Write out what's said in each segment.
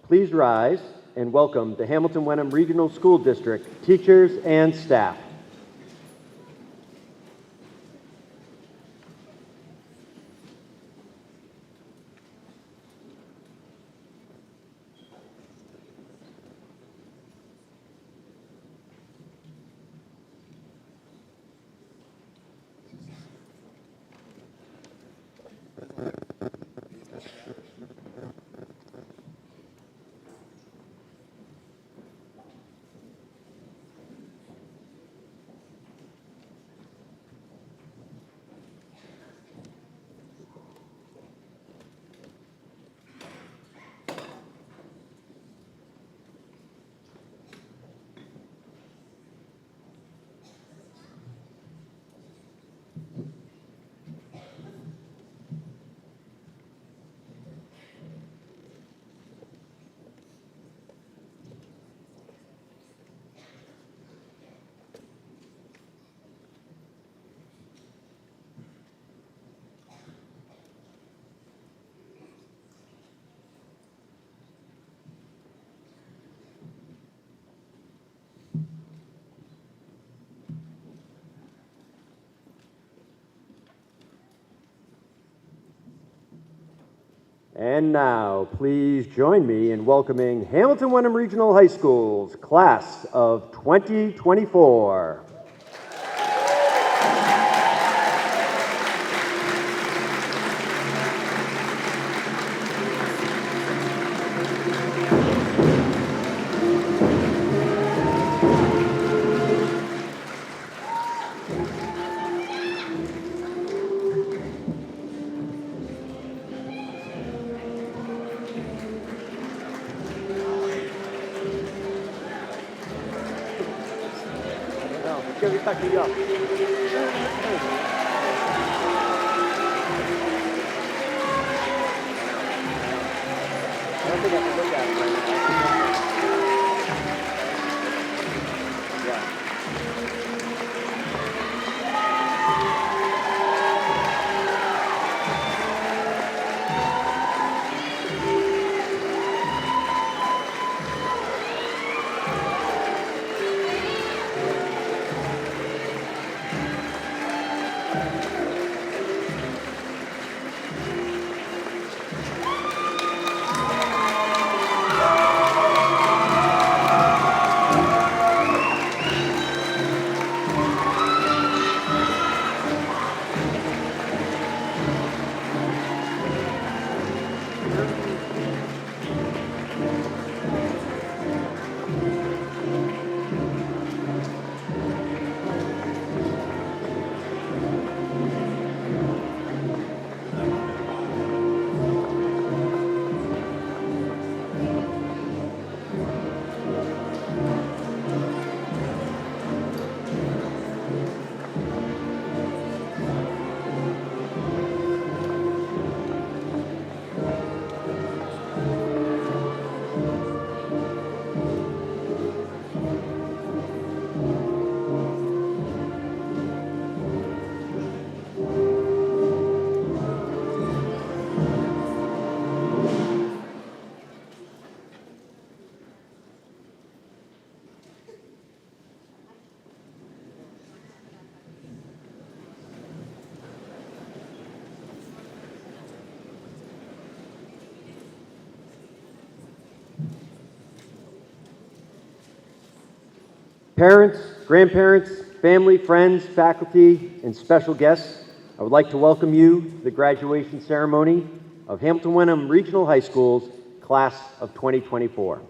Please rise and welcome the Hamilton-Wenham Regional School District teachers and staff. And now, please join me in welcoming Hamilton-Wenham Regional High School's class of 2024. Parents, grandparents, family, friends, faculty, and special guests, I would like to welcome you to the graduation ceremony of Hamilton-Wenham Regional High School's class of 2024.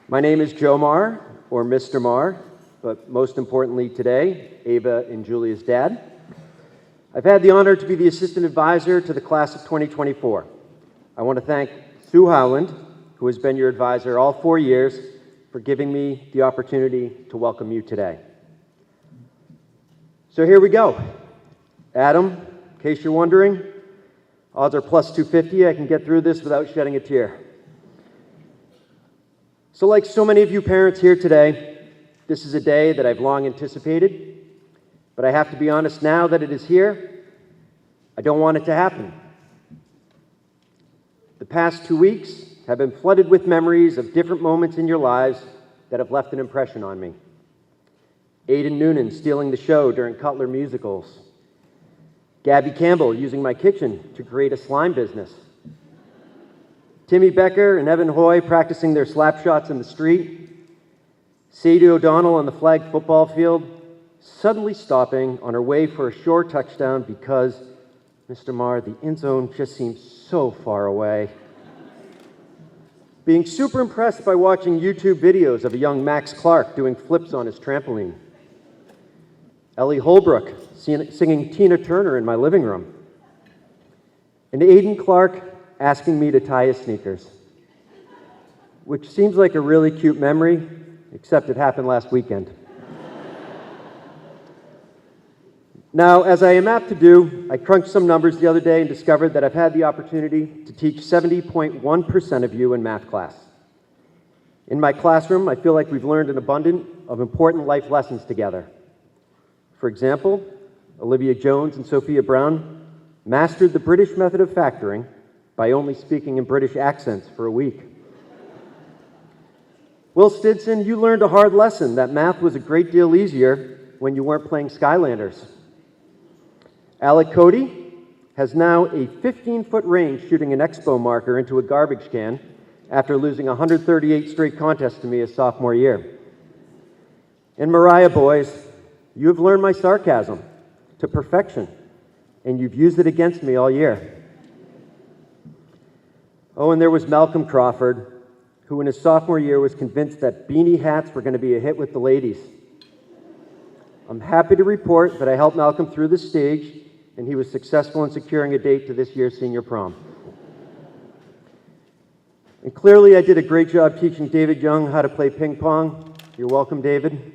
My name is Joe Marr, or Mr. Marr, but most importantly today, Ava and Julia's dad. I've had the honor to be the assistant advisor to the class of 2024. I want to thank Sue Howland, who has been your advisor all 4 years, for giving me the opportunity to welcome you today. So here we go. Adam, in case you're wondering, odds are plus 250 I can get through this without shedding a tear. So like so many of you parents here today, this is a day that I've long anticipated. But I have to be honest, now that it is here, I don't want it to happen. The past 2 weeks have been flooded with memories of different moments in your lives that have left an impression on me. Aidan Noonan stealing the show during Cutler musicals. Gabby Campbell using my kitchen to create a slime business. Timmy Becker and Evan Hoy practicing their slap shots in the street. Sadie O'Donnell on the flag football field, suddenly stopping on her way for a short touchdown because, Mr. Marr, the end zone just seems so far away. Being super impressed by watching YouTube videos of a young Max Clark doing flips on his trampoline. Ellie Holbrook singing Tina Turner in my living room. And Aidan Clark asking me to tie his sneakers, which seems like a really cute memory, except it happened last weekend. Now, as I am apt to do, I crunched some numbers the other day and discovered that I've had the opportunity to teach 70.1% of you in math class. In my classroom, I feel like we've learned an abundance of important life lessons together. For example, Olivia Jones and Sophia Brown mastered the British method of factoring by only speaking in British accents for a week. Will Stinson, you learned a hard lesson that math was a great deal easier when you weren't playing Skylanders. Alec Cody has now a 15-foot range shooting an expo marker into a garbage can after losing 138 straight contests to me his sophomore year. And Mariah Boys, you have learned my sarcasm to perfection, and you've used it against me all year. Oh, and there was Malcolm Crawford, who in his sophomore year was convinced that beanie hats were going to be a hit with the ladies. I'm happy to report that I helped Malcolm through the stage, and he was successful in securing a date to this year's senior prom. And clearly I did a great job teaching David Young how to play ping pong. You're welcome, David.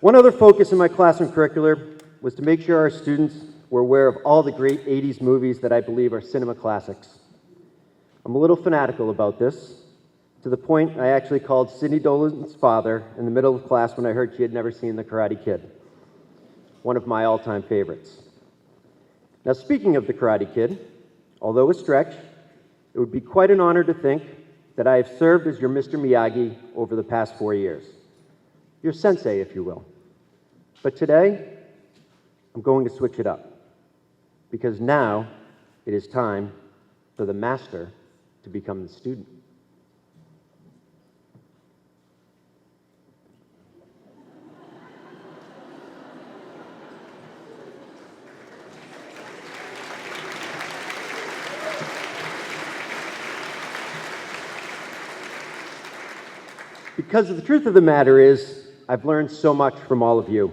One other focus in my classroom curricular was to make sure our students were aware of all the great 80s movies that I believe are cinema classics. I'm a little fanatical about this, to the point I actually called Sidney Dolan's father in the middle of class when I heard she had never seen The Karate Kid, one of my all-time favorites. Now, speaking of The Karate Kid, although a stretch, it would be quite an honor to think that I have served as your Mr. Miyagi over the past 4 years. Your sensei, if you will. But today, I'm going to switch it up, because now it is time for the master to become the student. Because the truth of the matter is, I've learned so much from all of you.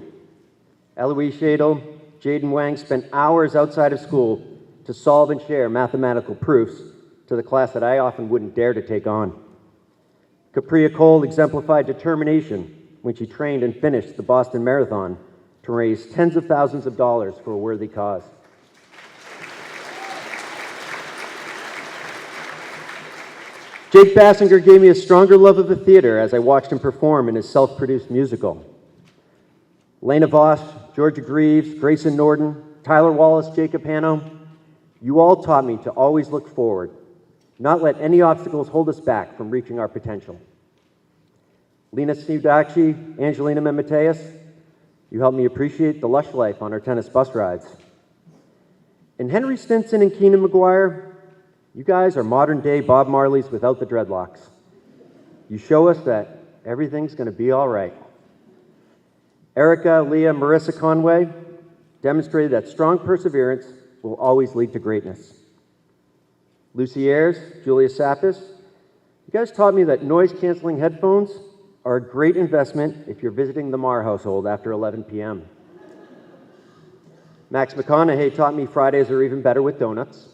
Eloise Shadle, Jaden Wang spent hours outside of school to solve and share mathematical proofs to the class that I often wouldn't dare to take on. Capria Cole exemplified determination when she trained and finished the Boston Marathon to raise tens of thousands of dollars for a worthy cause. Jake Bassinger gave me a stronger love of the theater as I watched him perform in his self-produced musical. Lena Voss, Georgia Greaves, Grayson Norton, Tyler Wallace, Jacob Hanno, you all taught me to always look forward, not let any obstacles hold us back from reaching our potential. Lena Sudakshi, Angelina Memeteus, you helped me appreciate the lush life on our tennis bus rides. And Henry Stinson and Keenan McGuire, you guys are modern-day Bob Marleys without the dreadlocks. You show us that everything's going to be all right. Erica, Leah, Marissa Conway demonstrated that strong perseverance will always lead to greatness. Lucy Ayers, Julia Sappis, you guys taught me that noise-canceling headphones are a great investment if you're visiting the Marr household after 11 p.m. Max McConaughey taught me Fridays are even better with donuts.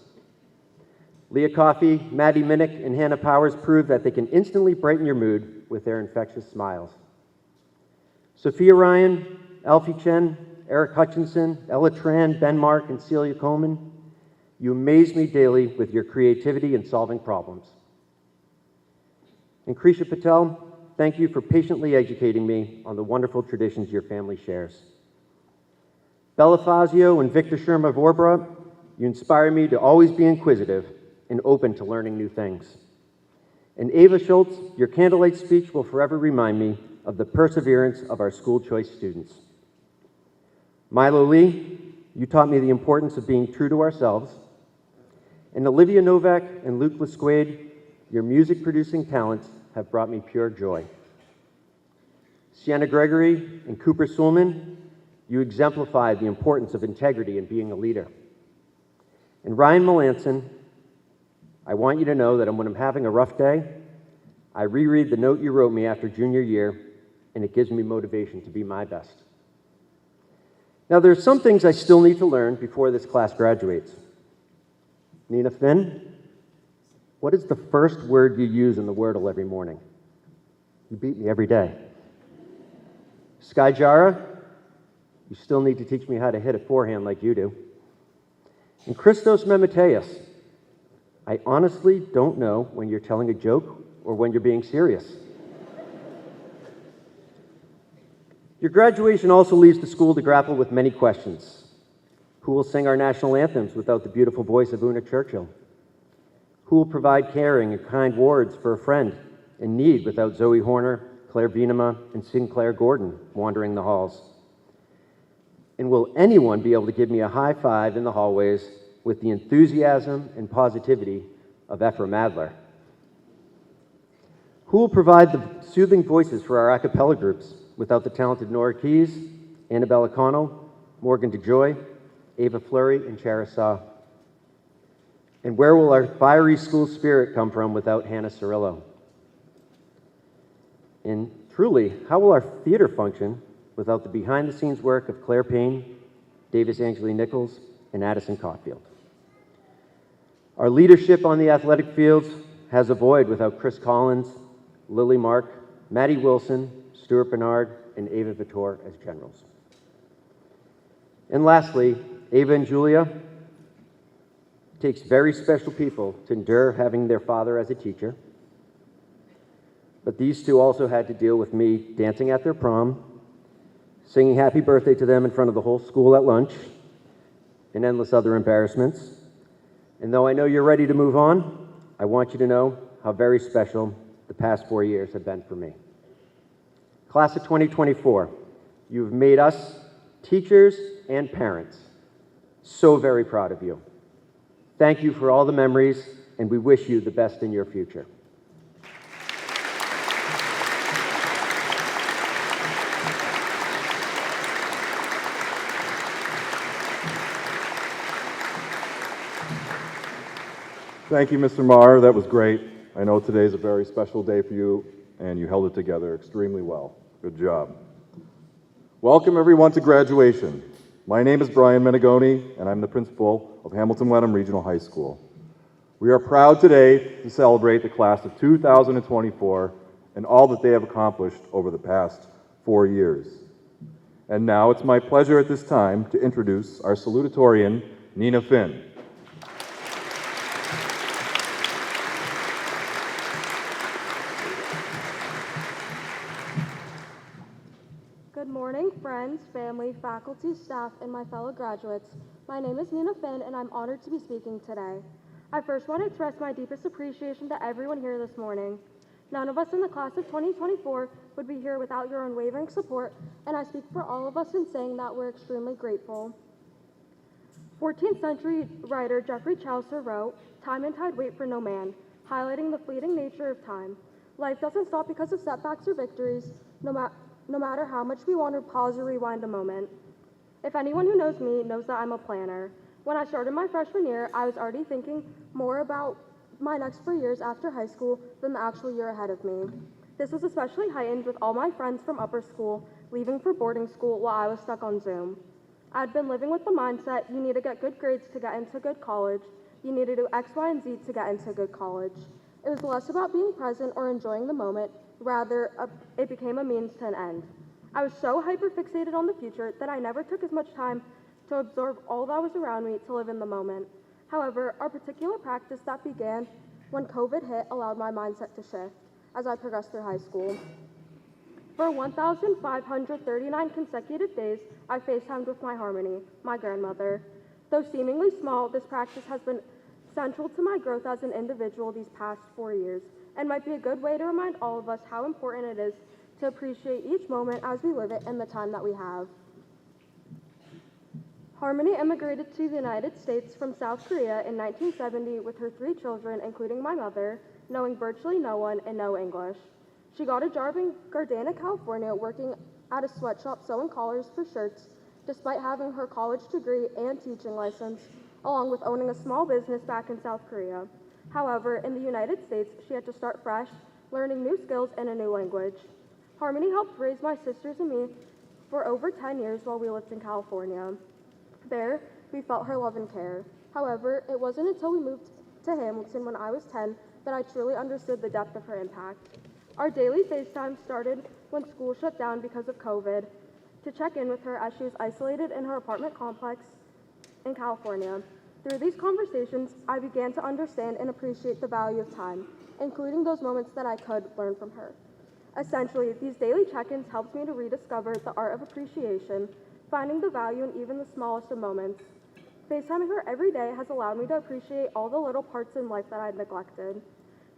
Leah Coffey, Maddie Minnick, and Hannah Powers proved that they can instantly brighten your mood with their infectious smiles. Sophia Ryan, Alfie Chen, Eric Hutchinson, Ella Tran, Ben Mark, and Celia Coleman, you amaze me daily with your creativity in solving problems. And Krisha Patel, thank you for patiently educating me on the wonderful traditions your family shares. Bella Fazio and Victor Sherma of Orbra, you inspire me to always be inquisitive and open to learning new things. And Ava Schultz, your candlelight speech will forever remind me of the perseverance of our school choice students. Milo Lee, you taught me the importance of being true to ourselves. And Olivia Novak and Luke Lesquade, your music-producing talents have brought me pure joy. Sienna Gregory and Cooper Sulman, you exemplified the importance of integrity in being a leader. And Ryan Melanson, I want you to know that when I'm having a rough day, I reread the note you wrote me after junior year, and it gives me motivation to be my best. Now, there's some things I still need to learn before this class graduates. Nina Finn, what is the first word you use in the Wordle every morning? You beat me every day. Sky Jara, you still need to teach me how to hit a forehand like you do. And Christos Memeteus, I honestly don't know when you're telling a joke or when you're being serious. Your graduation also leaves the school to grapple with many questions. Who will sing our national anthems without the beautiful voice of Una Churchill? Who will provide caring and kind words for a friend in need without Zoe Horner, Claire Venema, and Sinclair Gordon wandering the halls? And will anyone be able to give me a high five in the hallways with the enthusiasm and positivity of Ephraim Adler? Who will provide the soothing voices for our a cappella groups without the talented Nora Keys, Annabella Connell, Morgan DeJoy, Ava Fleury, and Cherisaw? And where will our fiery school spirit come from without Hannah Cirillo? And truly, how will our theater function without the behind-the-scenes work of Claire Payne, Davis Angeli Nichols, and Addison Caulfield? Our leadership on the athletic fields has a void without Chris Collins, Lily Mark, Maddie Wilson, Stuart Bernard, and Ava Vittor as generals. And lastly, Ava and Julia, it takes very special people to endure having their father as a teacher. But these two also had to deal with me dancing at their prom, singing happy birthday to them in front of the whole school at lunch, and endless other embarrassments. And though I know you're ready to move on, I want you to know how very special the past 4 years have been for me. Class of 2024, you've made us, teachers and parents, so very proud of you. Thank you for all the memories, and we wish you the best in your future. Thank you, Mr. Marr. That was great. I know today's a very special day for you, and you held it together extremely well. Good job. Welcome, everyone, to graduation. My name is Brian Menegoni, and I'm the principal of Hamilton Wenham Regional High School. We are proud today to celebrate the class of 2024 and all that they have accomplished over the past 4 years. And now it's my pleasure at this time to introduce our salutatorian, Nina Finn. Good morning, friends, family, faculty, staff, and my fellow graduates. My name is Nina Finn, and I'm honored to be speaking today. I first want to express my deepest appreciation to everyone here this morning. None of us in the class of 2024 would be here without your unwavering support, and I speak for all of us in saying that we're extremely grateful. 14th century writer Geoffrey Chaucer wrote, "Time and tide wait for no man," highlighting the fleeting nature of time. Life doesn't stop because of setbacks or victories, no matter how much we want to pause or rewind a moment. If anyone who knows me knows that I'm a planner. When I started my freshman year, I was already thinking more about my next 4 years after high school than the actual year ahead of me. This was especially heightened with all my friends from upper school leaving for boarding school while I was stuck on Zoom. I'd been living with the mindset, you need to get good grades to get into good college, you need to do X, Y, and Z to get into good college. It was less about being present or enjoying the moment, rather, it became a means to an end. I was so hyper-fixated on the future that I never took as much time to absorb all that was around me to live in the moment. However, our particular practice that began when COVID hit allowed my mindset to shift as I progressed through high school. For 1,539 consecutive days, I FaceTimed with my Harmony, my grandmother. Though seemingly small, this practice has been central to my growth as an individual these past 4 years, and might be a good way to remind all of us how important it is to appreciate each moment as we live it and the time that we have. Harmony immigrated to the United States from South Korea in 1970 with her 3 children, including my mother, knowing virtually no one and no English. She got a job in Gardena, California, working at a sweatshop sewing collars for shirts, despite having her college degree and teaching license, along with owning a small business back in South Korea. However, in the United States, she had to start fresh, learning new skills and a new language. Harmony helped raise my sisters and me for over 10 years while we lived in California. There, we felt her love and care. However, it wasn't until we moved to Hamilton when I was 10 that I truly understood the depth of her impact. Our daily FaceTime started when school shut down because of COVID to check in with her as she was isolated in her apartment complex in California. Through these conversations, I began to understand and appreciate the value of time, including those moments that I could learn from her. Essentially, these daily check-ins helped me to rediscover the art of appreciation, finding the value in even the smallest of moments. FaceTiming her every day has allowed me to appreciate all the little parts in life that I'd neglected.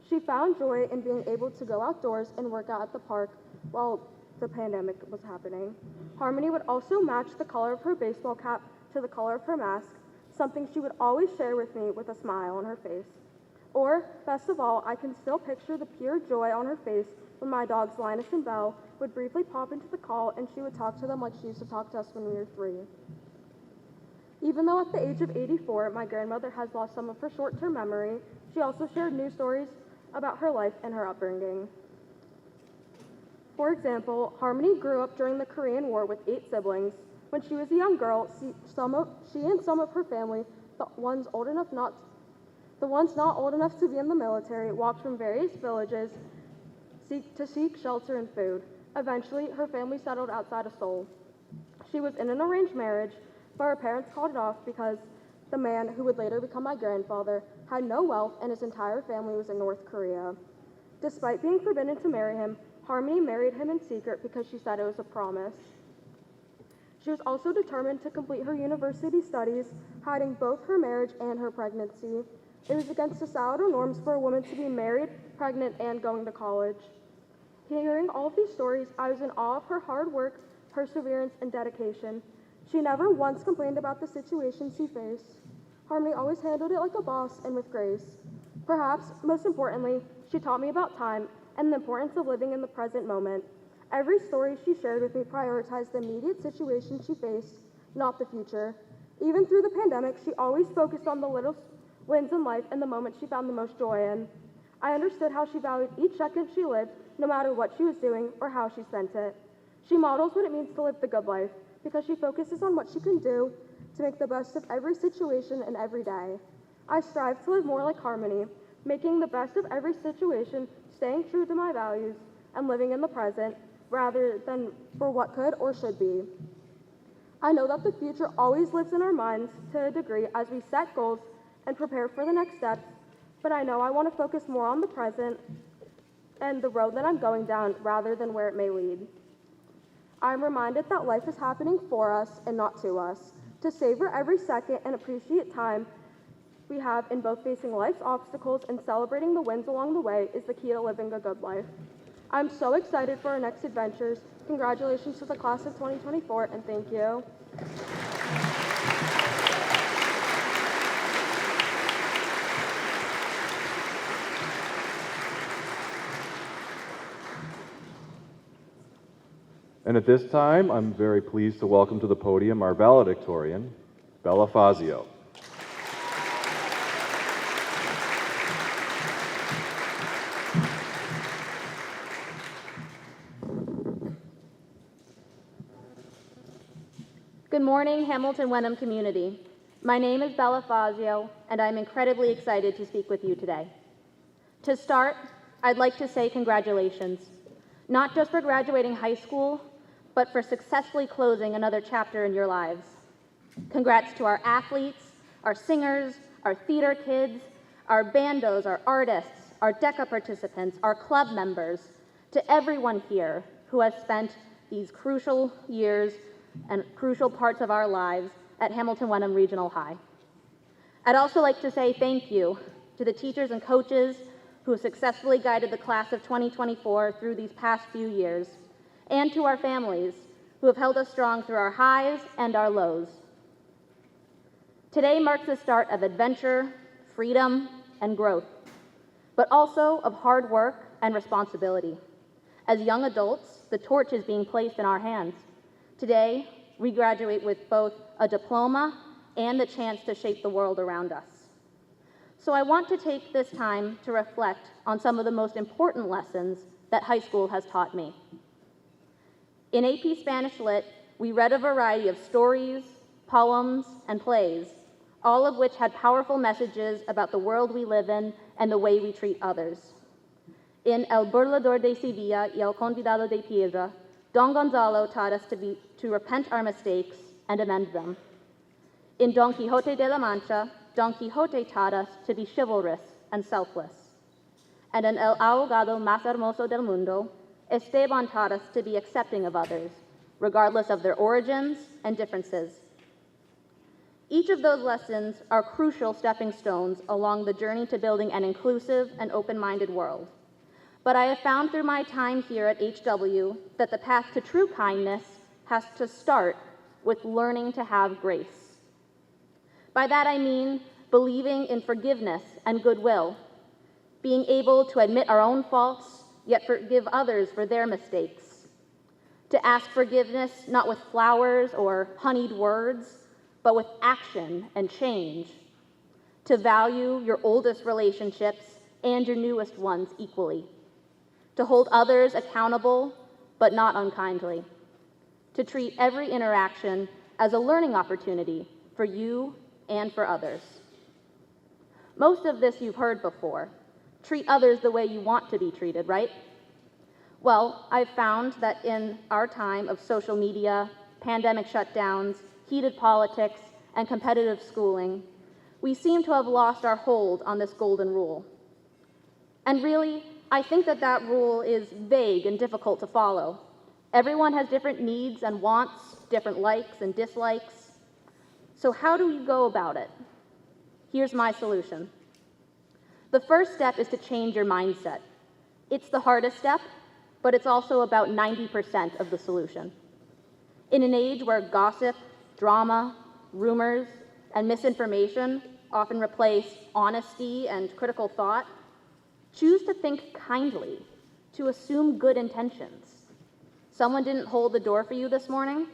She found joy in being able to go outdoors and work out at the park while the pandemic was happening. Harmony would also match the color of her baseball cap to the color of her mask, something she would always share with me with a smile on her face. Or, best of all, I can still picture the pure joy on her face when my dogs Linus and Belle would briefly pop into the call and she would talk to them like she used to talk to us when we were 3. Even though at the age of 84, my grandmother has lost some of her short-term memory, she also shared new stories about her life and her upbringing. For example, Harmony grew up during the Korean War with 8 siblings. When she was a young girl, she and some of her family, the ones not old enough to be in the military, walked from various villages to seek shelter and food. Eventually, her family settled outside of Seoul. She was in an arranged marriage, but her parents called it off because the man, who would later become my grandfather, had no wealth and his entire family was in North Korea. Despite being forbidden to marry him, Harmony married him in secret because she said it was a promise. She was also determined to complete her university studies, hiding both her marriage and her pregnancy. It was against societal norms for a woman to be married, pregnant, and going to college. Hearing all of these stories, I was in awe of her hard work, perseverance, and dedication. She never once complained about the situation she faced. Harmony always handled it like a boss and with grace. Perhaps, most importantly, she taught me about time and the importance of living in the present moment. Every story she shared with me prioritized the immediate situation she faced, not the future. Even through the pandemic, she always focused on the little wins in life and the moments she found the most joy in. I understood how she valued each second she lived, no matter what she was doing or how she spent it. She models what it means to live the good life, because she focuses on what she can do to make the best of every situation and every day. I strive to live more like Harmony, making the best of every situation, staying true to my values, and living in the present, rather than for what could or should be. I know that the future always lives in our minds to a degree as we set goals and prepare for the next steps, but I know I want to focus more on the present and the road that I'm going down rather than where it may lead. I'm reminded that life is happening for us and not to us. To savor every second and appreciate time we have in both facing life's obstacles and celebrating the wins along the way is the key to living a good life. I'm so excited for our next adventures. Congratulations to the class of 2024, and thank you. And at this time, I'm very pleased to welcome to the podium our valedictorian, Bella Fazio. Good morning, Hamilton-Wenham community. My name is Bella Fazio, and I'm incredibly excited to speak with you today. To start, I'd like to say congratulations, not just for graduating high school, but for successfully closing another chapter in your lives. Congrats to our athletes, our singers, our theater kids, our bandos, our artists, our DECA participants, our club members, to everyone here. who has spent these crucial years and crucial parts of our lives at Hamilton Wenham Regional High. I'd also like to say thank you to the teachers and coaches who have successfully guided the class of 2024 through these past few years, and to our families who have held us strong through our highs and our lows. Today marks the start of adventure, freedom, and growth, but also of hard work and responsibility. As young adults, the torch is being placed in our hands. Today, we graduate with both a diploma and the chance to shape the world around us. So I want to take this time to reflect on some of the most important lessons that high school has taught me. In AP Spanish Lit, we read a variety of stories, poems, and plays, all of which had powerful messages about the world we live in and the way we treat others. In El Burlador de Sevilla y El Convidado de Piedra, Don Gonzalo taught us to repent our mistakes and amend them. In Don Quixote de la Mancha, Don Quixote taught us to be chivalrous and selfless. And in El Ahogado Más Hermoso del Mundo, Esteban taught us to be accepting of others, regardless of their origins and differences. Each of those lessons are crucial stepping stones along the journey to building an inclusive and open-minded world. But I have found through my time here at HW that the path to true kindness has to start with learning to have grace. By that I mean believing in forgiveness and goodwill, being able to admit our own faults, yet forgive others for their mistakes, to ask forgiveness not with flowers or honeyed words, but with action and change, to value your oldest relationships and your newest ones equally, to hold others accountable but not unkindly, to treat every interaction as a learning opportunity for you and for others. Most of this you've heard before. Treat others the way you want to be treated, right? Well, I've found that in our time of social media, pandemic shutdowns, heated politics, and competitive schooling, we seem to have lost our hold on this golden rule. And really, I think that rule is vague and difficult to follow. Everyone has different needs and wants, different likes and dislikes. So how do you go about it? Here's my solution. The first step is to change your mindset. It's the hardest step, but it's also about 90% of the solution. In an age where gossip, drama, rumors, and misinformation often replace honesty and critical thought, choose to think kindly, to assume good intentions. Someone didn't hold the door for you this morning?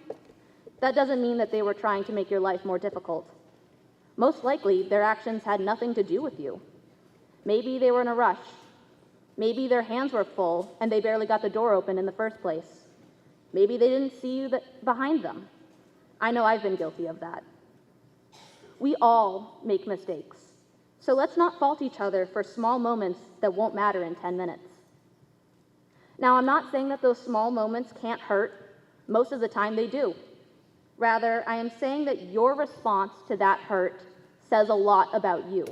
That doesn't mean that they were trying to make your life more difficult. Most likely, their actions had nothing to do with you. Maybe they were in a rush. Maybe their hands were full and they barely got the door open in the first place. Maybe they didn't see you behind them. I know I've been guilty of that. We all make mistakes. So let's not fault each other for small moments that won't matter in 10 minutes. Now, I'm not saying that those small moments can't hurt. Most of the time they do. Rather, I am saying that your response to that hurt says a lot about you.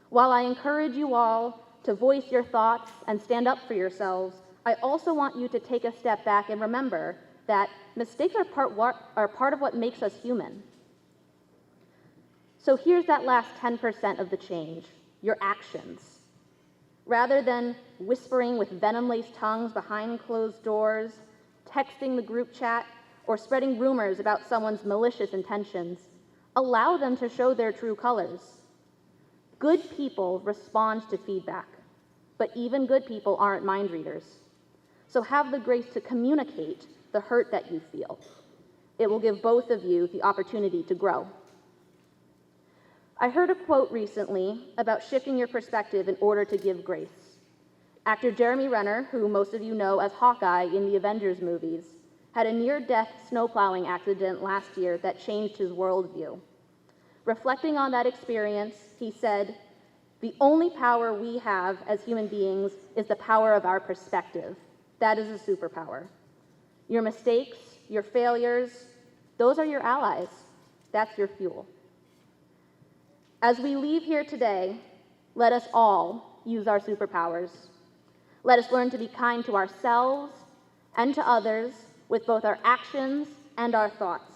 While I encourage you all to voice your thoughts and stand up for yourselves, I also want you to take a step back and remember that mistakes are part of what makes us human. So here's that last 10% of the change, your actions. Rather than whispering with venom-laced tongues behind closed doors, texting the group chat, or spreading rumors about someone's malicious intentions, allow them to show their true colors. Good people respond to feedback, but even good people aren't mind readers. So have the grace to communicate the hurt that you feel. It will give both of you the opportunity to grow. I heard a quote recently about shifting your perspective in order to give grace. Actor Jeremy Renner, who most of you know as Hawkeye in the Avengers movies, had a near-death snowplowing accident last year that changed his worldview. Reflecting on that experience, he said, "The only power we have as human beings is the power of our perspective. That is a superpower. Your mistakes, your failures, those are your allies. That's your fuel." As we leave here today, let us all use our superpowers. Let us learn to be kind to ourselves and to others with both our actions and our thoughts.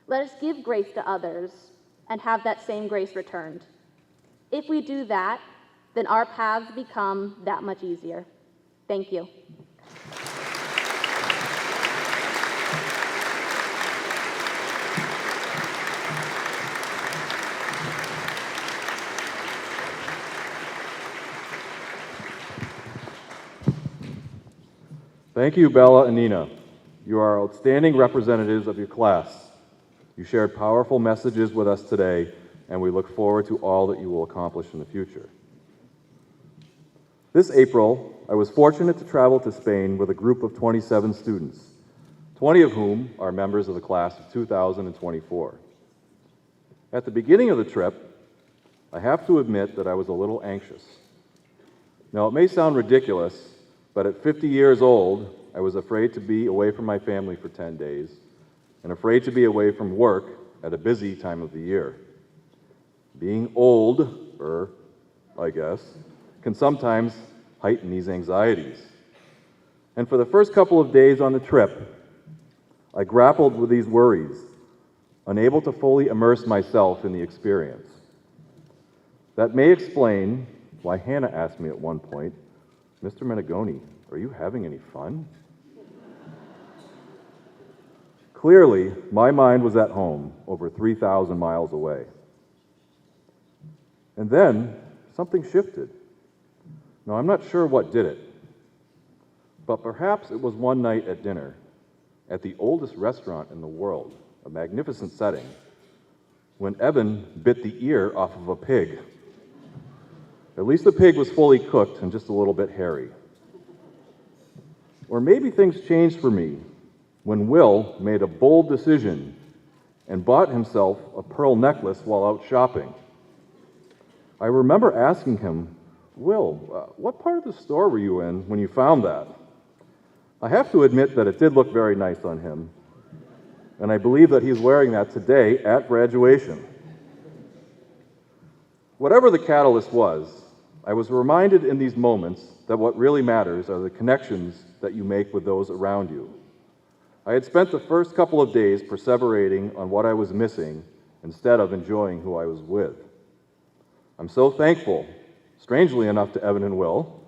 Let us give grace to others and have that same grace returned. If we do that, then our paths become that much easier. Thank you. Thank you, Bella and Nina. You are outstanding representatives of your class. You shared powerful messages with us today, and we look forward to all that you will accomplish in the future. This April, I was fortunate to travel to Spain with a group of 27 students, 20 of whom are members of the class of 2024. At the beginning of the trip, I have to admit that I was a little anxious. Now, it may sound ridiculous, but at 50 years old, I was afraid to be away from my family for 10 days and afraid to be away from work at a busy time of the year. Being older, I guess, can sometimes heighten these anxieties. And for the first couple of days on the trip, I grappled with these worries, unable to fully immerse myself in the experience. That may explain why Hannah asked me at one point, "Mr. Menegoni, are you having any fun?" Clearly, my mind was at home, over 3,000 miles away. And then, something shifted. Now, I'm not sure what did it, but perhaps it was one night at dinner, at the oldest restaurant in the world, a magnificent setting, when Evan bit the ear off of a pig. At least the pig was fully cooked and just a little bit hairy. Or maybe things changed for me when Will made a bold decision and bought himself a pearl necklace while out shopping. I remember asking him, "Will, what part of the store were you in when you found that?" I have to admit that it did look very nice on him, and I believe that he's wearing that today at graduation. Whatever the catalyst was, I was reminded in these moments that what really matters are the connections that you make with those around you. I had spent the first couple of days perseverating on what I was missing instead of enjoying who I was with. I'm so thankful, strangely enough, to Evan and Will,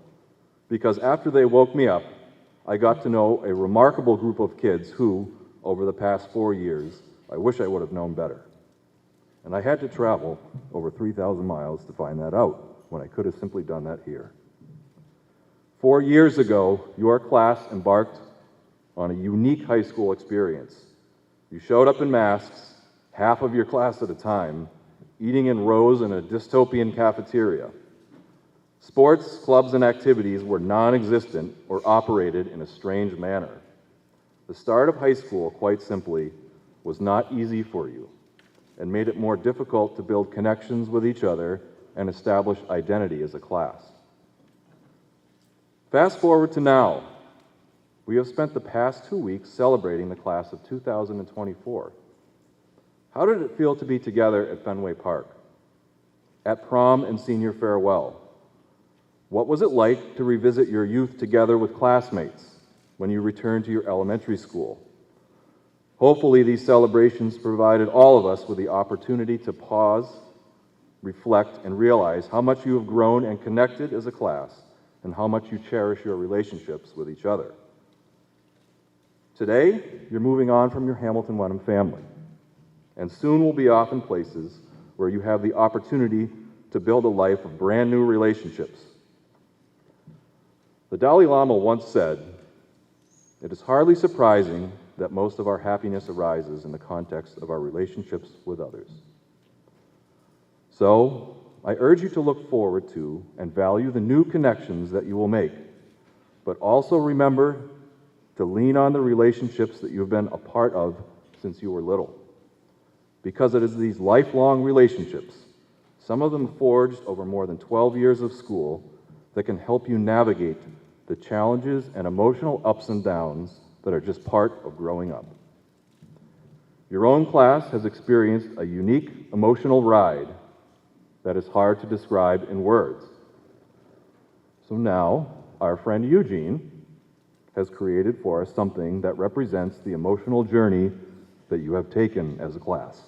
because after they woke me up, I got to know a remarkable group of kids who, over the past 4 years, I wish I would have known better. And I had to travel over 3,000 miles to find that out, when I could have simply done that here. 4 years ago, your class embarked on a unique high school experience. You showed up in masks, half of your class at a time, eating in rows in a dystopian cafeteria. Sports, clubs, and activities were non-existent or operated in a strange manner. The start of high school, quite simply, was not easy for you and made it more difficult to build connections with each other and establish identity as a class. Fast forward to now. We have spent the past 2 weeks celebrating the class of 2024. How did it feel to be together at Fenway Park? At prom and senior farewell? What was it like to revisit your youth together with classmates when you returned to your elementary school? Hopefully, these celebrations provided all of us with the opportunity to pause, reflect, and realize how much you have grown and connected as a class and how much you cherish your relationships with each other. Today, you're moving on from your Hamilton Wenham family, and soon will be off in places where you have the opportunity to build a life of brand new relationships. The Dalai Lama once said, "It is hardly surprising that most of our happiness arises in the context of our relationships with others." So, I urge you to look forward to and value the new connections that you will make, but also remember to lean on the relationships that you've been a part of since you were little. Because it is these lifelong relationships, some of them forged over more than 12 years of school, that can help you navigate the challenges and emotional ups and downs that are just part of growing up. Your own class has experienced a unique emotional ride that is hard to describe in words. So now, our friend Eugene has created for us something that represents the emotional journey that you have taken as a class.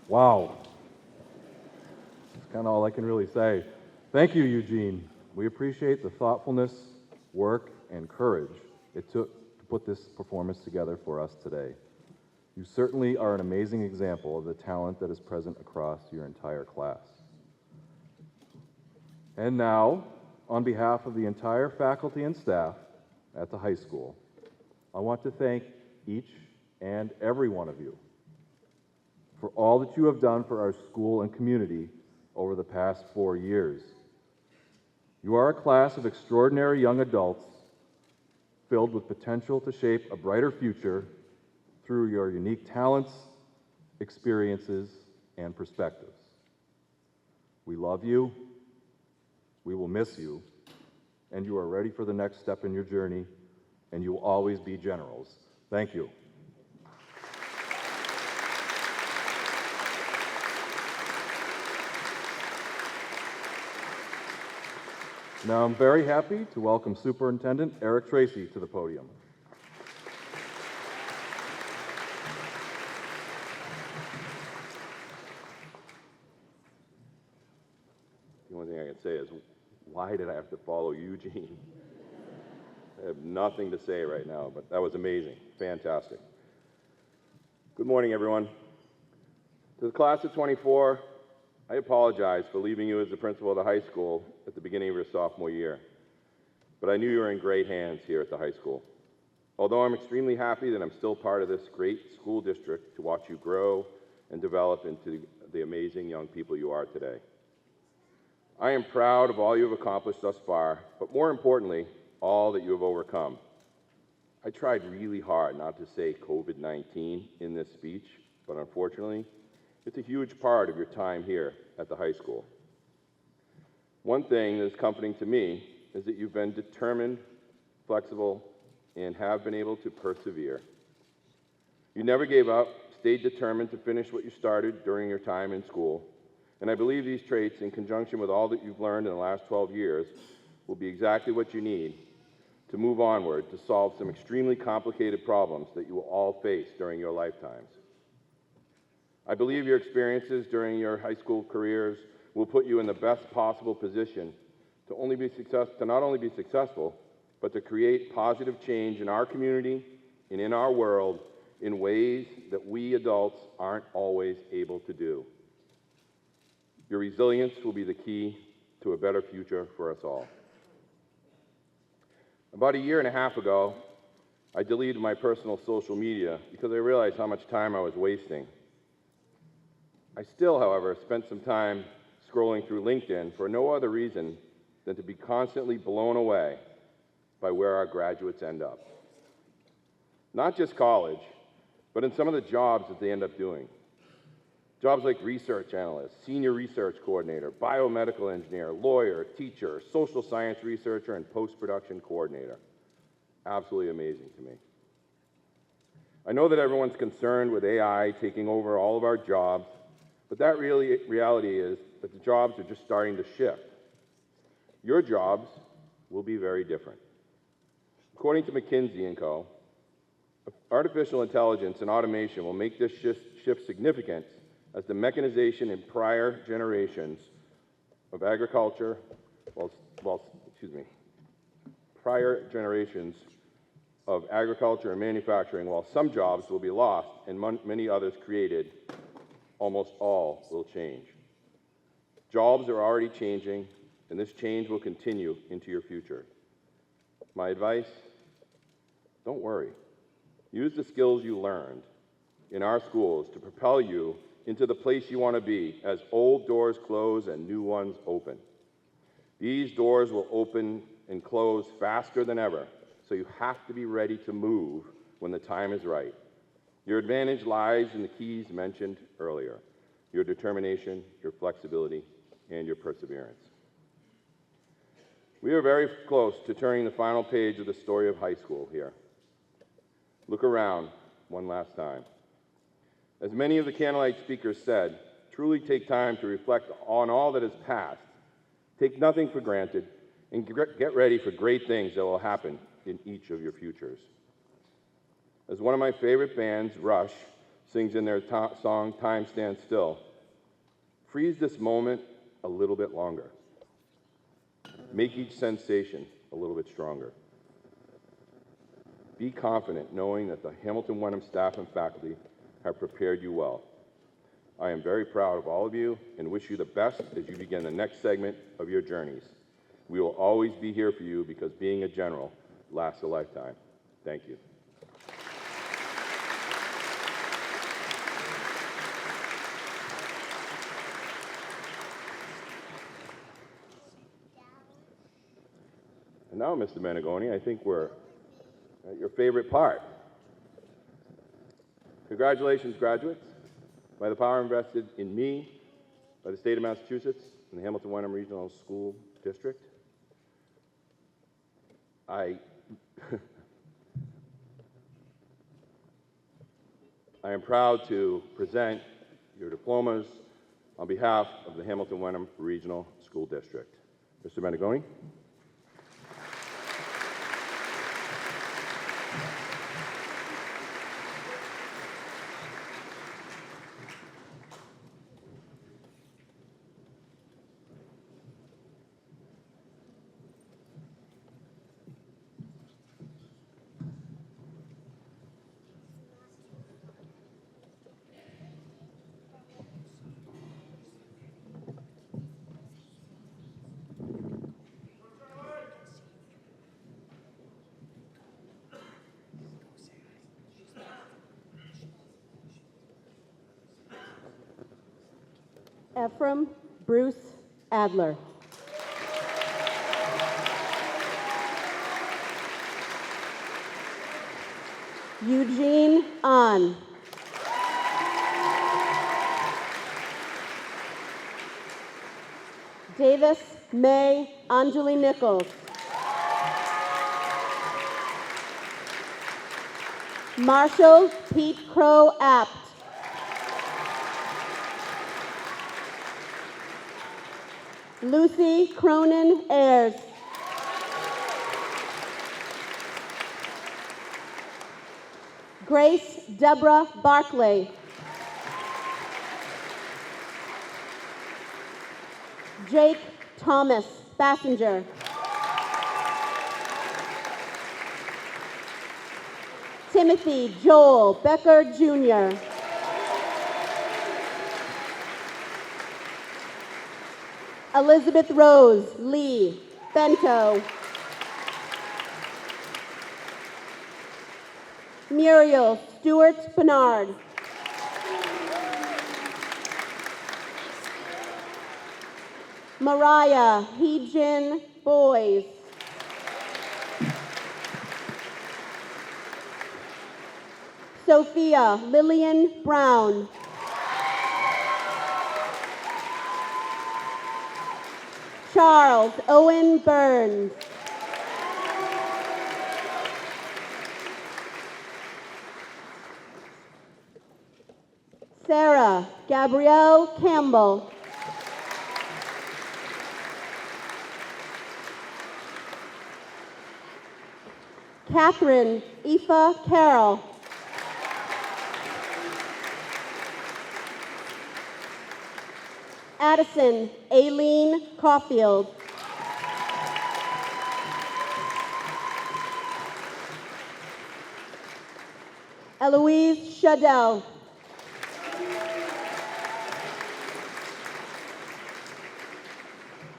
Wow. That's kind of all I can really say. Thank you, Eugene. We appreciate the thoughtfulness, work, and courage it took to put this performance together for us today. You certainly are an amazing example of the talent that is present across your entire class. And now, on behalf of the entire faculty and staff at the high school, I want to thank each and every one of you for all that you have done for our school and community over the past 4 years. You are a class of extraordinary young adults filled with potential to shape a brighter future through your unique talents, experiences, and perspectives. We love you, we will miss you, and you are ready for the next step in your journey, and you will always be generals. Thank you. Now I'm very happy to welcome Superintendent Eric Tracy to the podium. The only thing I can say is, why did I have to follow Eugene? I have nothing to say right now, but that was amazing. Fantastic. Good morning, everyone. To the class of 24, I apologize for leaving you as the principal of the high school at the beginning of your sophomore year, but I knew you were in great hands here at the high school. Although I'm extremely happy that I'm still part of this great school district to watch you grow and develop into the amazing young people you are today. I am proud of all you have accomplished thus far, but more importantly, all that you have overcome. I tried really hard not to say COVID-19 in this speech, but unfortunately, it's a huge part of your time here at the high school. One thing that is comforting to me is that you've been determined, flexible, and have been able to persevere. You never gave up, stayed determined to finish what you started during your time in school, and I believe these traits, in conjunction with all that you've learned in the last 12 years, will be exactly what you need to move onward to solve some extremely complicated problems that you will all face during your lifetimes. I believe your experiences during your high school careers will put you in the best possible position to not only be successful, but to create positive change in our community and in our world in ways that we adults aren't always able to do. Your resilience will be the key to a better future for us all. About a year and a half ago, I deleted my personal social media because I realized how much time I was wasting. I still, however, spent some time scrolling through LinkedIn for no other reason than to be constantly blown away by where our graduates end up. Not just college, but in some of the jobs that they end up doing. Jobs like research analyst, senior research coordinator, biomedical engineer, lawyer, teacher, social science researcher, and post-production coordinator. Absolutely amazing to me. I know that everyone's concerned with AI taking over all of our jobs, but that reality is that the jobs are just starting to shift. Your jobs will be very different. According to McKinsey & Co., artificial intelligence and automation will make this shift significant as the mechanization in prior generations of agriculture, prior generations of agriculture and manufacturing, while some jobs will be lost and many others created, almost all will change. Jobs are already changing, and this change will continue into your future. My advice, don't worry. Use the skills you learned in our schools to propel you into the place you want to be as old doors close and new ones open. These doors will open and close faster than ever, so you have to be ready to move when the time is right. Your advantage lies in the keys mentioned earlier: your determination, your flexibility, and your perseverance. We are very close to turning the final page of the story of high school here. Look around one last time. As many of the candlelight speakers said, truly take time to reflect on all that has passed. Take nothing for granted, and get ready for great things that will happen in each of your futures. As one of my favorite bands, Rush, sings in their song, Time Stands Still. Freeze this moment a little bit longer. Make each sensation a little bit stronger. Be confident knowing that the Hamilton Wenham staff and faculty have prepared you well. I am very proud of all of you and wish you the best as you begin the next segment of your journeys. We will always be here for you because being a general lasts a lifetime. Thank you. And now, Mr. Managoni, I think we're at your favorite part. Congratulations, graduates. By the power invested in me, by the state of Massachusetts, and the Hamilton Wenham Regional School District, I am proud to present your diplomas on behalf of the Hamilton Wenham Regional School District. Mr. Managoni. Ephraim Bruce Adler. Eugene Ahn. Davis May Anjali Nichols. Marshall Pete Crow Apt. Lucy Cronin Ayers. Grace Deborah Barclay. Jake Thomas Bassinger. Timothy Joel Becker Jr. Elizabeth Rose Lee Bento. Muriel Stewart Bernard. Mariah Heejin Boys. Sophia Lillian Brown. Charles Owen Burns. Sarah Gabrielle Campbell. Catherine Aoife Carroll. Addison Aileen Caulfield. Eloise Shadell.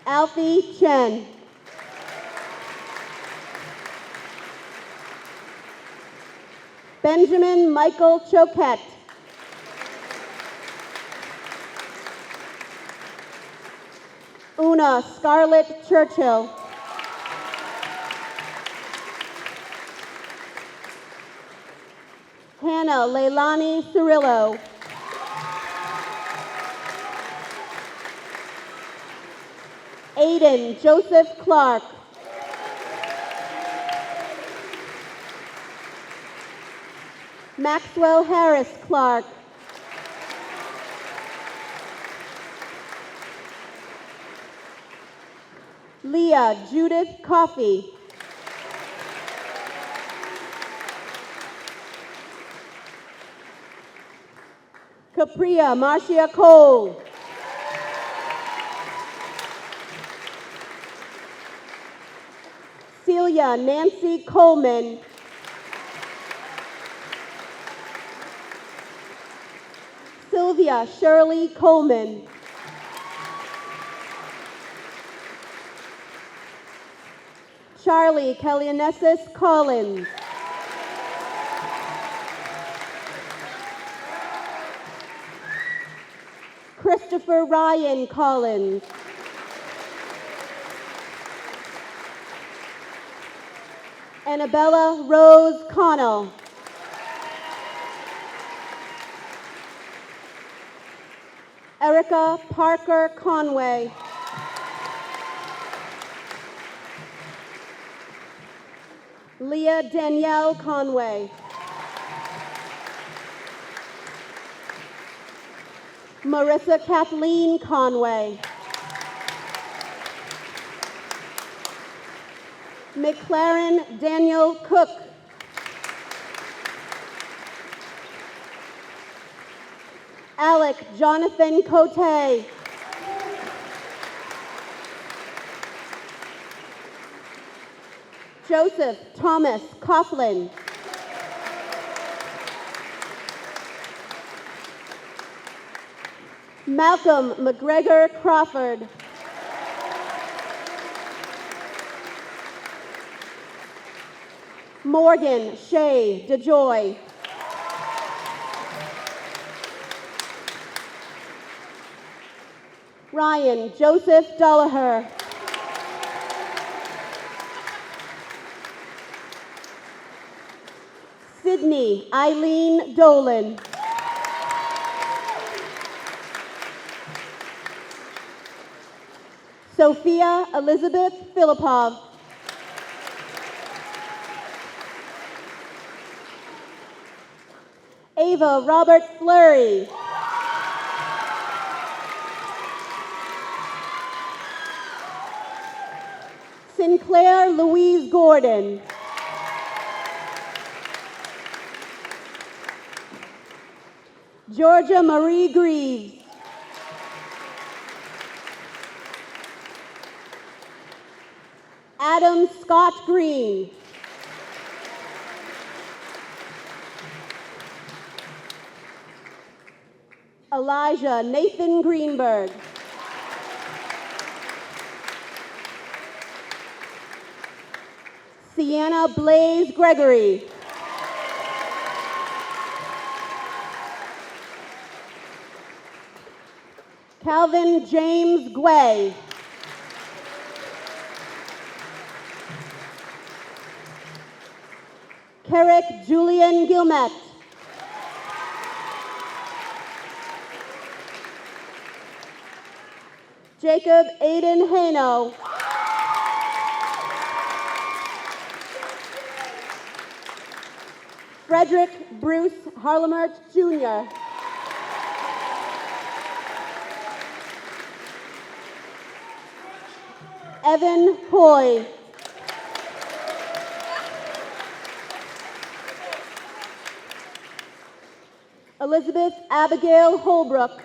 Alfie Chen. Benjamin Michael Choquette. Una Scarlett Churchill. Hannah Leilani Cirillo. Aiden Joseph Clark. Maxwell Harris Clark. Leah Judith Coffey. Capria Marcia Cole. Celia Nancy Coleman. Sylvia Shirley Coleman. Charlie Kellyanessis Collins. Christopher Ryan Collins. Annabella Rose Connell. Erica Parker Conway. Leah Danielle Conway. Marissa Kathleen Conway. McLaren Daniel Cook. Alec Jonathan Cote. Joseph Thomas Coughlin. Malcolm McGregor Crawford. Morgan Shea DeJoy. Ryan Joseph Dullaher. Sydney Eileen Dolan. Sophia Elizabeth Filipov. Ava Robert Fleury. Sinclair Louise Gordon. Georgia Marie Greaves. Adam Scott Green. Elijah Nathan Greenberg. Sienna Blaze Gregory. Calvin James Guay. Kerrick Julian Gilmet. Jacob Aiden Hano. Frederick Bruce Harlemert Jr. Evan Hoy. Elizabeth Abigail Holbrook.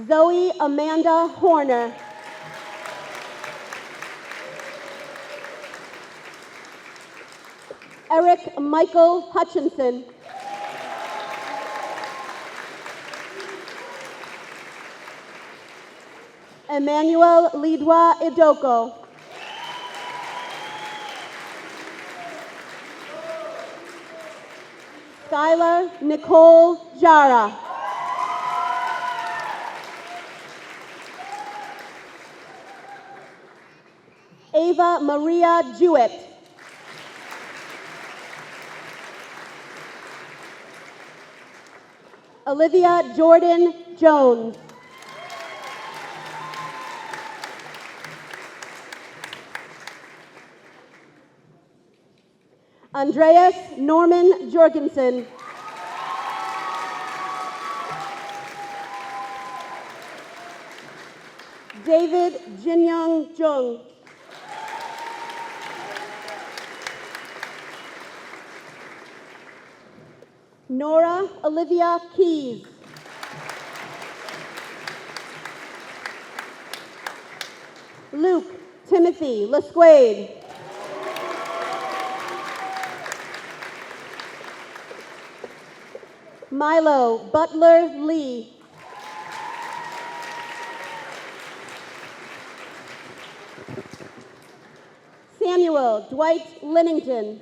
Zoe Amanda Horner. Eric Michael Hutchinson. Emmanuel Lidwa Idoko. Skylar Nicole Jara. Ava Maria Jewett. Olivia Jordan Jones. Andreas Norman Jorgensen. David Jinyoung Jung. Nora Olivia Keys. Luke Timothy Lasquade. Milo Butler Lee. Samuel Dwight Linnington.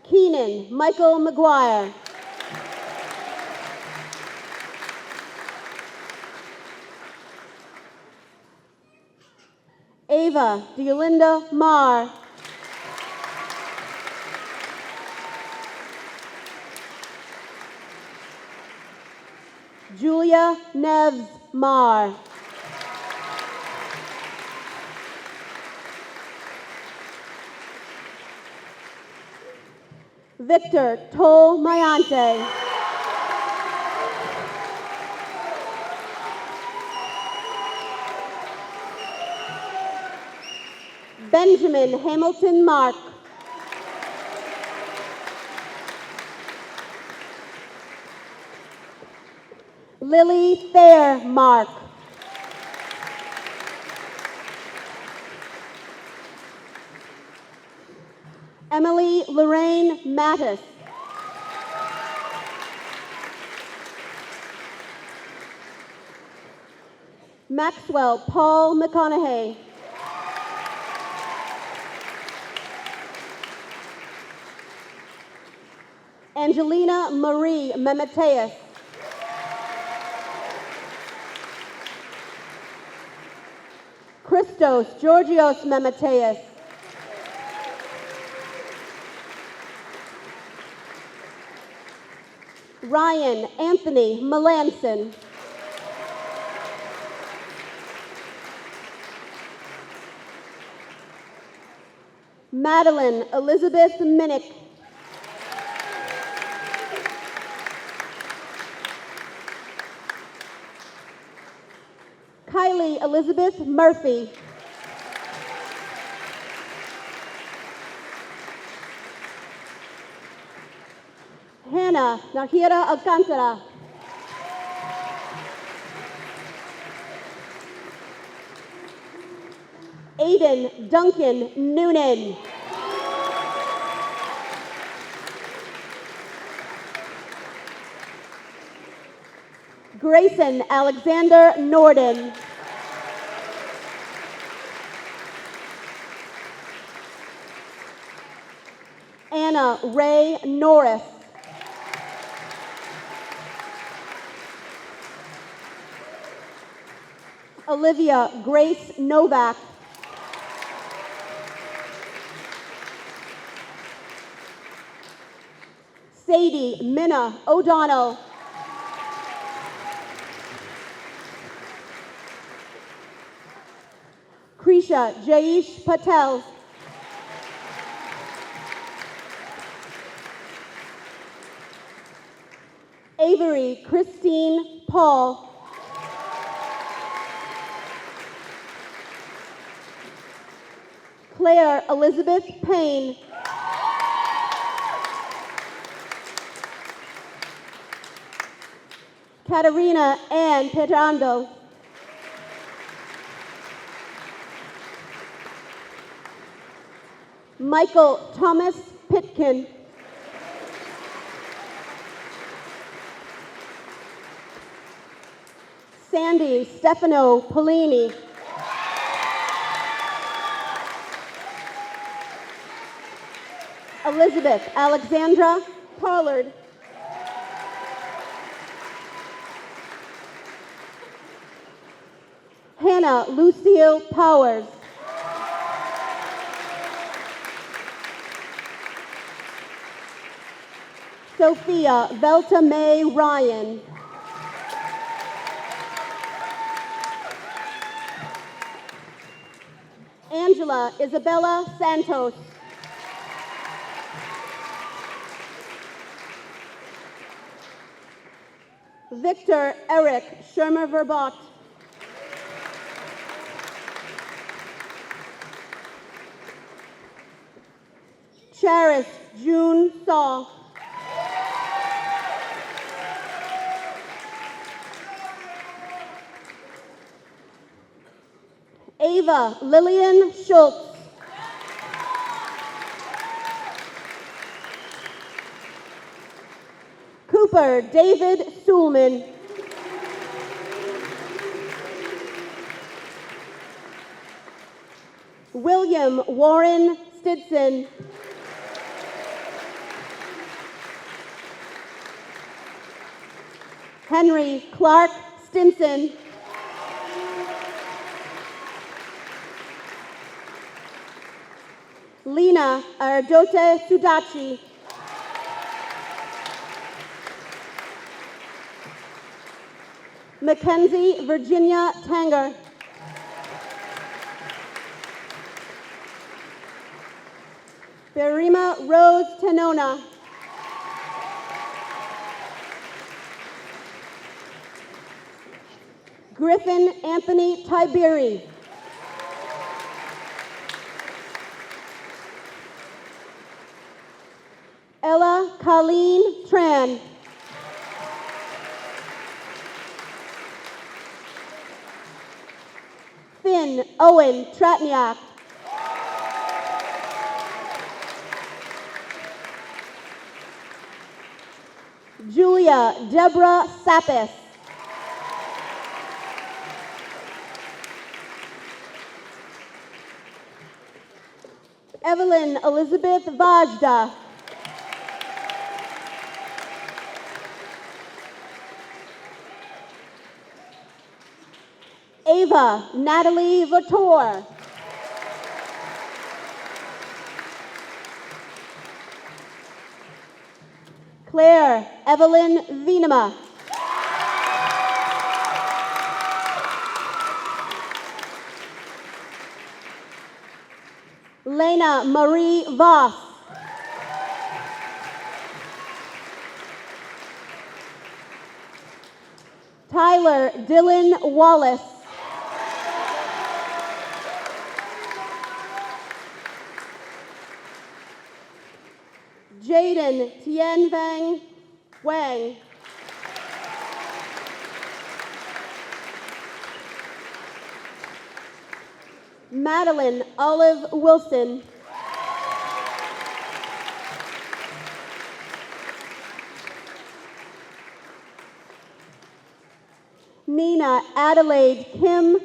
Keenan Michael McGuire. Ava Deolinda Marr. Julia Neves Marr. Victor Tol Mayante. Benjamin Hamilton Mark. Lily Thayer Mark. Emily Lorraine Mattis. Maxwell Paul McConaughey. Angelina Marie Memeteus. Christos Georgios Memeteus. Ryan Anthony Melanson. Madeline Elizabeth Minnick. Kylie Elizabeth Murphy. Hannah Nahira Alcantara. Aiden Duncan Noonan. Grayson Alexander Norden. Anna Ray Norris. Olivia Grace Novak. Sadie Minna O'Donnell. Krisha Jaish Patel. Avery Christine Paul. Claire Elizabeth Payne. Katerina Ann Pedrando. Michael Thomas Pitkin. Sandy Stefano Polini. Elizabeth Alexandra Pollard. Hannah Lucille Powers. Sophia Velta May Ryan. Angela Isabella Santos. Victor Eric Shermer-Verbot. Charis June Saul. Ava Lillian Schultz. Cooper David Suhlman. William Warren Stinson. Henry Clark Stinson. Lena Ardote Sudachi. Mackenzie Virginia Tanger. Berima Rose Tenona. Griffin Anthony Tiberi. Ella Colleen Tran. Finn Owen Tratniak. Julia Deborah Sapis. Evelyn Elizabeth Vajda. Ava Natalie Vator. Claire Evelyn Venema. Lena Marie Voss. Tyler Dylan Wallace. Jaden Tien Vang Wang. Madeline Olive Wilson. Nina Adelaide Kim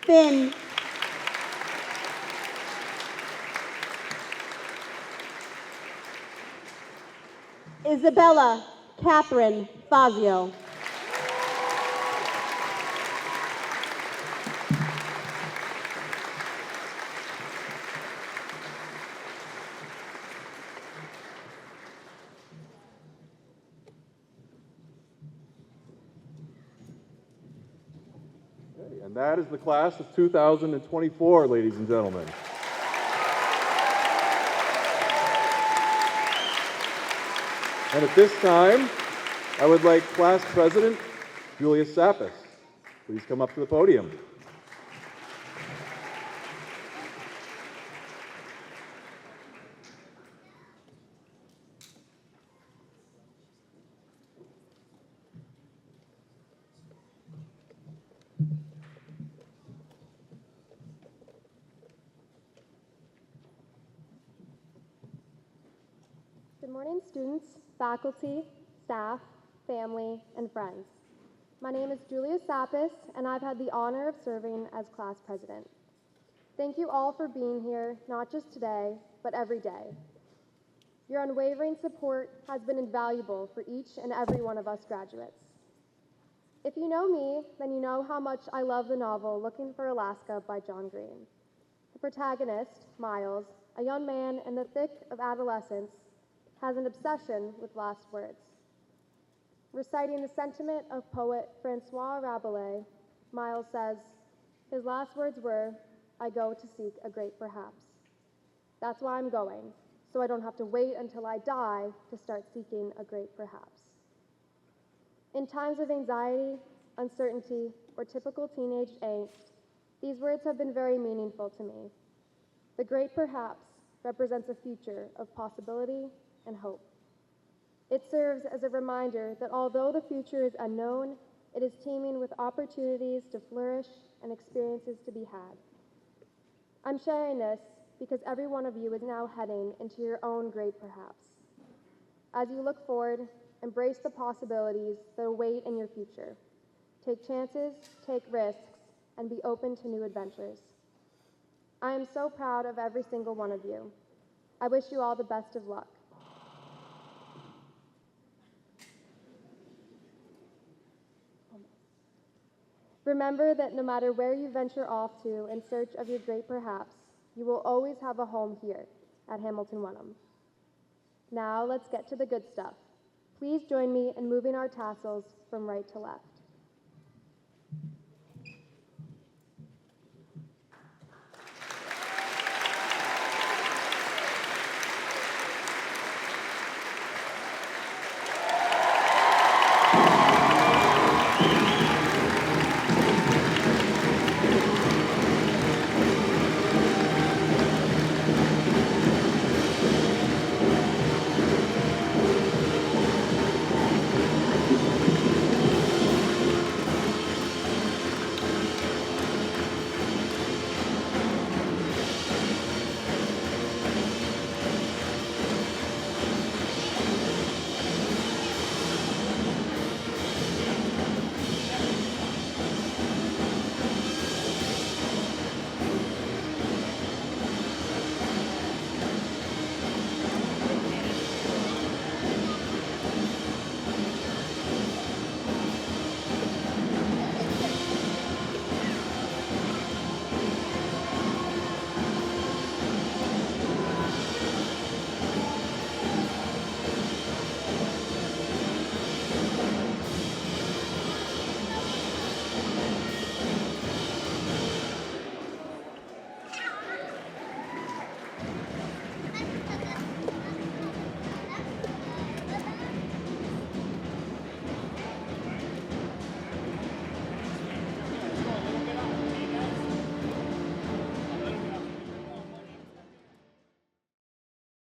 Finn. Isabella Catherine Fazio. Okay, and that is the class of 2024, ladies and gentlemen. And at this time, I would like Class President Julia Sapis. Please come up to the podium. Good morning, students, faculty, staff, family, and friends. My name is Julia Sapis, and I've had the honor of serving as class president. Thank you all for being here, not just today, but every day. Your unwavering support has been invaluable for each and every one of us graduates. If you know me, then you know how much I love the novel Looking for Alaska by John Green. The protagonist, Miles, a young man in the thick of adolescence, has an obsession with last words. Reciting the sentiment of poet Francois Rabelais, Miles says, his last words were, "I go to seek a great perhaps." That's why I'm going, so I don't have to wait until I die to start seeking a great perhaps. In times of anxiety, uncertainty, or typical teenage angst, these words have been very meaningful to me. The great perhaps represents a future of possibility and hope. It serves as a reminder that although the future is unknown, it is teeming with opportunities to flourish and experiences to be had. I'm sharing this because every one of you is now heading into your own great perhaps. As you look forward, embrace the possibilities that await in your future. Take chances, take risks, and be open to new adventures. I am so proud of every single one of you. I wish you all the best of luck. Remember that no matter where you venture off to in search of your great perhaps, you will always have a home here at Hamilton Wenham. Now let's get to the good stuff. Please join me in moving our tassels from right to left.